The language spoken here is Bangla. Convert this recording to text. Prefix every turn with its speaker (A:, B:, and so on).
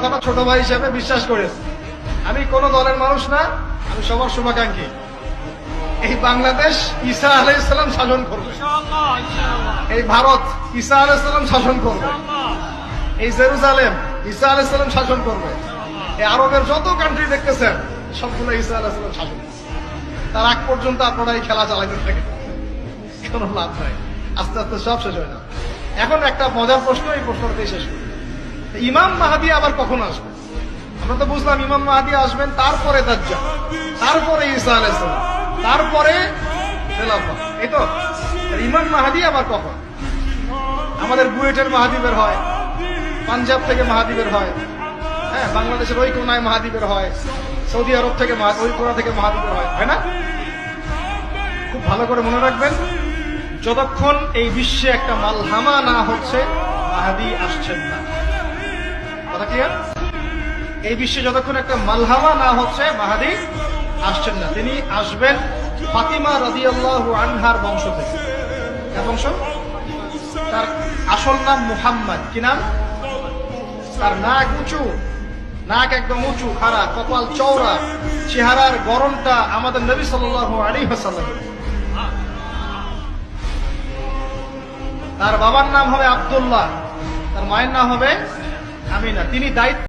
A: কথাটা ছোট ভাই হিসেবে বিশ্বাস করেছি। আমি কোন দলের মানুষ না, আমি সবার শুভাকাঙ্ক্ষী। এই বাংলাদেশ ঈসা আলাইহিস সালাম শাসন করবে, এই ভারত ঈসা আলাইহিস সালাম শাসন করবে, এই জেরুজালেম ঈসা আলাইহিস সালাম শাসন করবে, এই আরবের যত কান্ট্রি দেখতেছেন সবগুলো ঈসা আলাইহিস সালাম শাসন করবে। তার আগ পর্যন্ত আপনারা এই খেলা চালাইতে থাকেন, কোনো লাভ নাই, আস্তে আস্তে সব শেষ হয়ে যাবে। এখন একটা মজার প্রশ্ন, এই প্রশ্নটাই শেষ করি। ইমাম মাহদী আবার কখন আসবে? আমরা তো বুঝলাম ইমাম মাহদী আসবেন, তারপরে দাজ্জাল, তারপরে ঈসা আলাইহিস সালাম, তারপরে খেলাফত, এই তো। ইমাম মাহদী আবার কখন? আমাদের বুয়েটের মাহদী বের হয়, পাঞ্জাব থেকে মাহদী বের হয়, হ্যাঁ, বাংলাদেশের ওই কোনায় মাহদী বের হয়, সৌদি আরব থেকে ওই কোনা থেকে মাহদী বের হয় না? খুব ভালো করে মনে রাখবেন, যতক্ষণ এই বিশ্বে একটা মালহামা না হচ্ছে মাহদী আসছেন না। কথা ক্লিয়ার? এই বিশ্বে যতক্ষণ একটা মালহামা না হচ্ছে মাহদী আসছেন না। তিনি আসবেন ফাতিমা রাদিয়াল্লাহু আনহার বংশ থেকে। কার বংশ? তার আসল নাম মুহাম্মদ। কি নাম? তার নাক উঁচু, নাক একদম উঁচু, খাড়া, কপাল চওড়া, চেহারার গড়নটা আমাদের নবী সাল্লাল্লাহু আলাইহি ওয়াসাল্লাম। তার বাবার নাম হবে আব্দুল্লাহ, তার মায়ের নাম হবে আমিনা। তিনি দায়িত্ব